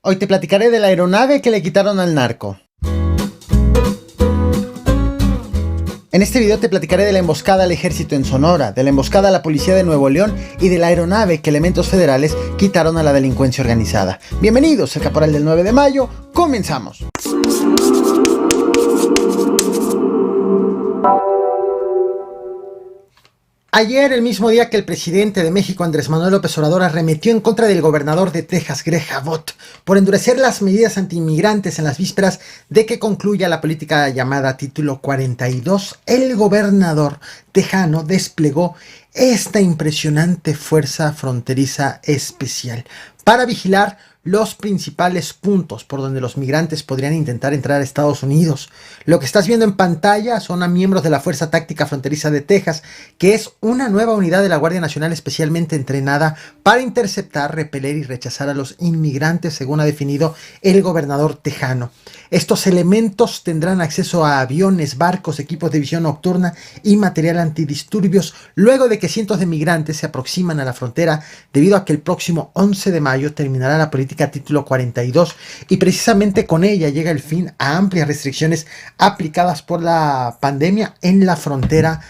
Hoy te platicaré de la aeronave que le quitaron al narco. En este video te platicaré de la emboscada al ejército en Sonora, de la emboscada a la policía de Nuevo León y de la aeronave que elementos federales quitaron a la delincuencia organizada. Bienvenidos al Caporal del 9 de mayo, comenzamos. Ayer, el mismo día que el presidente de México, Andrés Manuel López Obrador, arremetió en contra del gobernador de Texas, Greg Abbott, por endurecer las medidas antiinmigrantes en las vísperas de que concluya la política llamada Título 42, el gobernador tejano desplegó esta impresionante fuerza fronteriza especial para vigilar los principales puntos por donde los migrantes podrían intentar entrar a Estados Unidos. Lo que estás viendo en pantalla son a miembros de la Fuerza Táctica Fronteriza de Texas, que es una nueva unidad de la Guardia Nacional especialmente entrenada para interceptar, repeler y rechazar a los inmigrantes, según ha definido el gobernador tejano. Estos elementos tendrán acceso a aviones, barcos, equipos de visión nocturna y material antidisturbios, luego de que cientos de migrantes se aproximan a la frontera debido a que el próximo 11 de mayo terminará la política Título 42 y precisamente con ella llega el fin a amplias restricciones aplicadas por la pandemia en la frontera,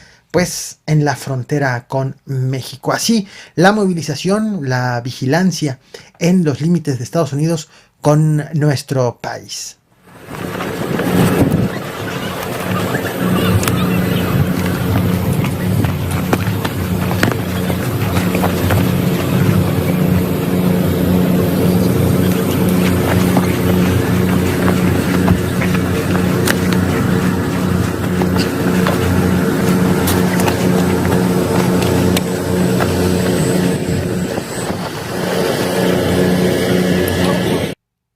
con México. Así, la movilización, la vigilancia en los límites de Estados Unidos con nuestro país.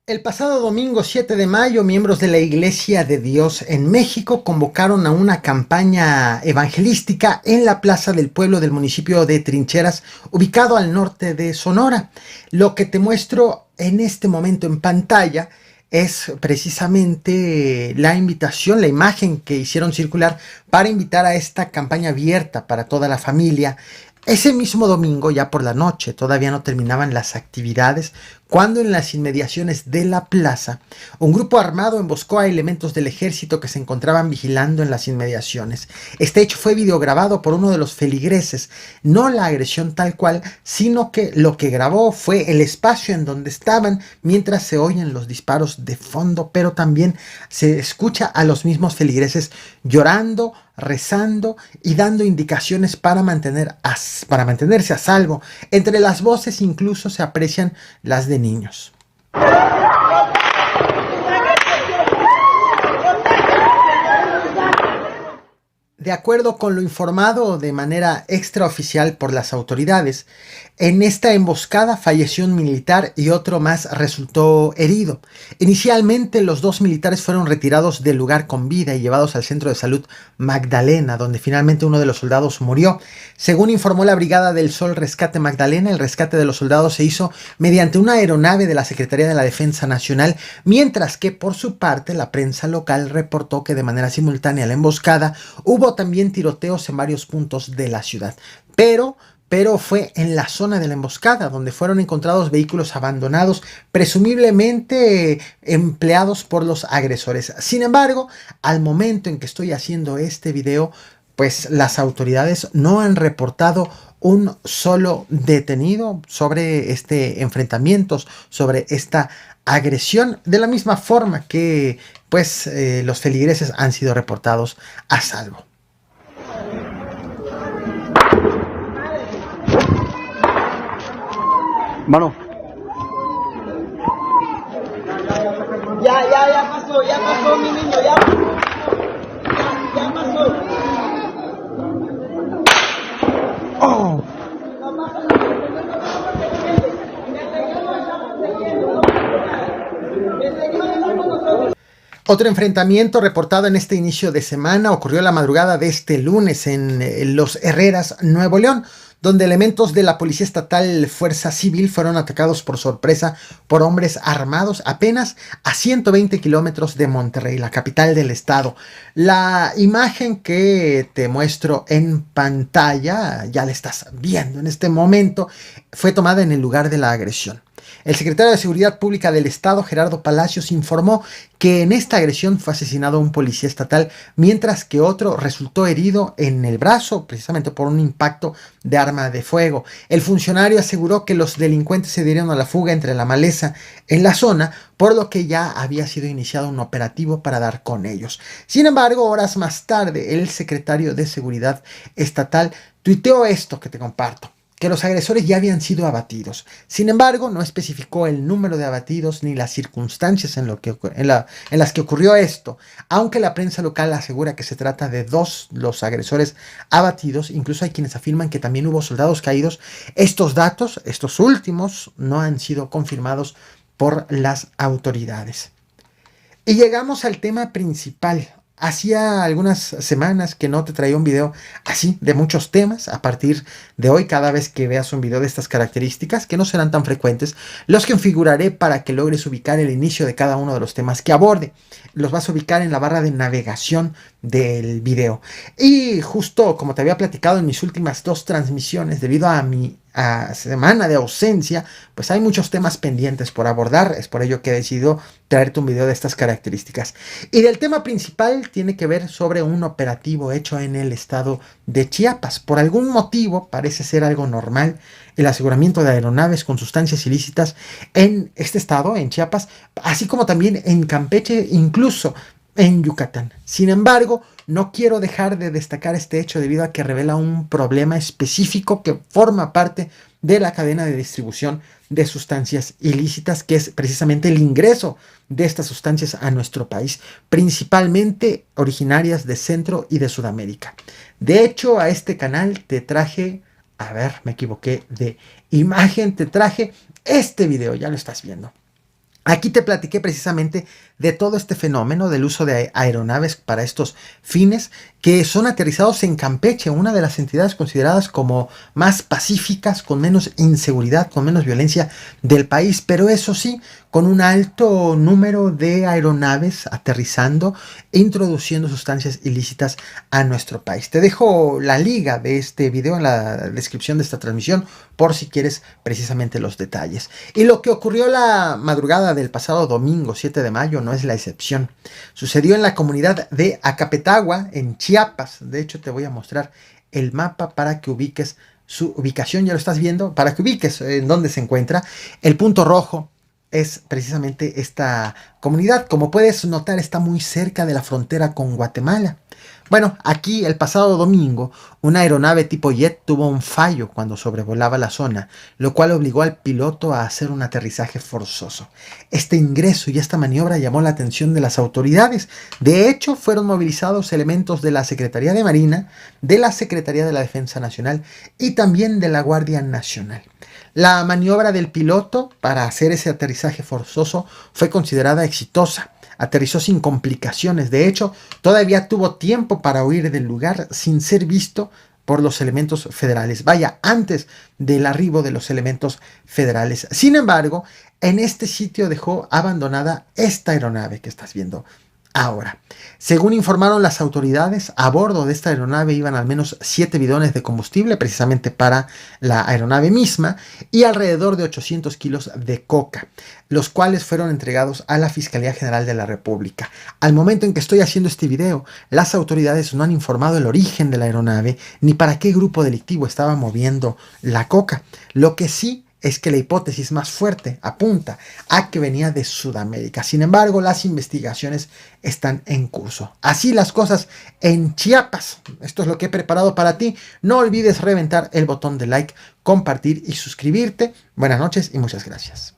El pasado domingo 7 de mayo, miembros de la Iglesia de Dios en México convocaron a una campaña evangelística en la Plaza del Pueblo del municipio de Trincheras, ubicado al norte de Sonora. Lo que te muestro en este momento en pantalla es precisamente la invitación, la imagen que hicieron circular para invitar a esta campaña abierta para toda la familia. Ese mismo domingo, ya por la noche, todavía no terminaban las actividades, cuando en las inmediaciones de la plaza, un grupo armado emboscó a elementos del ejército que se encontraban vigilando en las inmediaciones. Este hecho fue videograbado por uno de los feligreses, no la agresión tal cual, sino que lo que grabó fue el espacio en donde estaban mientras se oyen los disparos de fondo, pero también se escucha a los mismos feligreses llorando, rezando y dando indicaciones para mantenerse a salvo. Entre las voces incluso se aprecian las de niños. De acuerdo con lo informado de manera extraoficial por las autoridades, en esta emboscada falleció un militar y otro más resultó herido. Inicialmente los dos militares fueron retirados del lugar con vida y llevados al centro de salud Magdalena, donde finalmente uno de los soldados murió. Según informó la Brigada del Sol Rescate Magdalena, el rescate de los soldados se hizo mediante una aeronave de la Secretaría de la Defensa Nacional, mientras que por su parte la prensa local reportó que de manera simultánea a la emboscada hubo también tiroteos en varios puntos de la ciudad. Pero fue en la zona de la emboscada donde fueron encontrados vehículos abandonados, presumiblemente empleados por los agresores. Sin embargo, al momento en que estoy haciendo este video, pues las autoridades no han reportado un solo detenido sobre este enfrentamiento, sobre esta agresión, de la misma forma que los feligreses han sido reportados a salvo. Mano. Ya pasó, mi niño, ya pasó. Oh. Otro enfrentamiento reportado en este inicio de semana ocurrió la madrugada de este lunes en Los Herreras, Nuevo León, donde elementos de la Policía Estatal Fuerza Civil fueron atacados por sorpresa por hombres armados apenas a 120 kilómetros de Monterrey, la capital del estado. La imagen que te muestro en pantalla, ya la estás viendo en este momento, fue tomada en el lugar de la agresión. El secretario de Seguridad Pública del Estado, Gerardo Palacios, informó que en esta agresión fue asesinado un policía estatal, mientras que otro resultó herido en el brazo, precisamente por un impacto de arma de fuego. El funcionario aseguró que los delincuentes se dieron a la fuga entre la maleza en la zona, por lo que ya había sido iniciado un operativo para dar con ellos. Sin embargo, horas más tarde, el secretario de Seguridad Estatal tuiteó esto que te comparto: que los agresores ya habían sido abatidos. Sin embargo, no especificó el número de abatidos ni las circunstancias en las que ocurrió esto, aunque la prensa local asegura que se trata de dos los agresores abatidos. Incluso hay quienes afirman que también hubo soldados caídos. Estos datos, estos últimos, no han sido confirmados por las autoridades. Y llegamos al tema principal. Hacía algunas semanas que no te traía un video así de muchos temas. A partir de hoy, cada vez que veas un video de estas características, que no serán tan frecuentes, los configuraré para que logres ubicar el inicio de cada uno de los temas que aborde. Los vas a ubicar en la barra de navegación del video. Y justo como te había platicado en mis últimas 2 transmisiones, debido a mi semana de ausencia, pues hay muchos temas pendientes por abordar. Es por ello que he decidido traerte un video de estas características. Y del tema principal tiene que ver sobre un operativo hecho en el estado de Chiapas. Por algún motivo parece ser algo normal el aseguramiento de aeronaves con sustancias ilícitas en este estado, en Chiapas, así como también en Campeche, incluso en Yucatán. Sin embargo, no quiero dejar de destacar este hecho debido a que revela un problema específico que forma parte de la cadena de distribución de sustancias ilícitas, que es precisamente el ingreso de estas sustancias a nuestro país, principalmente originarias de Centro y de Sudamérica. De hecho, a este canal te traje, me equivoqué de imagen, te traje este video, ya lo estás viendo. Aquí te platiqué precisamente de todo este fenómeno del uso de aeronaves para estos fines, que son aterrizados en Campeche, una de las entidades consideradas como más pacíficas, con menos inseguridad, con menos violencia del país, pero eso sí, con un alto número de aeronaves aterrizando e introduciendo sustancias ilícitas a nuestro país. Te dejo la liga de este video en la descripción de esta transmisión por si quieres precisamente los detalles. Y lo que ocurrió la madrugada del pasado domingo 7 de mayo no es la excepción. Sucedió en la comunidad de Acapetagua, en Chiapas. De hecho, te voy a mostrar el mapa para que ubiques su ubicación. Ya lo estás viendo, para que ubiques en dónde se encuentra. El punto rojo es precisamente esta comunidad. Como puedes notar, está muy cerca de la frontera con Guatemala. Bueno, aquí el pasado domingo, una aeronave tipo jet tuvo un fallo cuando sobrevolaba la zona, lo cual obligó al piloto a hacer un aterrizaje forzoso. Este ingreso y esta maniobra llamó la atención de las autoridades. De hecho, fueron movilizados elementos de la Secretaría de Marina, de la Secretaría de la Defensa Nacional y también de la Guardia Nacional. La maniobra del piloto para hacer ese aterrizaje forzoso fue considerada exitosa. Aterrizó sin complicaciones. De hecho, todavía tuvo tiempo para huir del lugar sin ser visto por los elementos federales. Vaya, antes del arribo de los elementos federales. Sin embargo, en este sitio dejó abandonada esta aeronave que estás viendo ahora. Según informaron las autoridades, a bordo de esta aeronave iban al menos 7 bidones de combustible, precisamente para la aeronave misma, y alrededor de 800 kilos de coca, los cuales fueron entregados a la Fiscalía General de la República. Al momento en que estoy haciendo este video, las autoridades no han informado el origen de la aeronave ni para qué grupo delictivo estaba moviendo la coca. Lo que sí es que la hipótesis más fuerte apunta a que venía de Sudamérica. Sin embargo, las investigaciones están en curso. Así las cosas en Chiapas. Esto es lo que he preparado para ti. No olvides reventar el botón de like, compartir y suscribirte. Buenas noches y muchas gracias.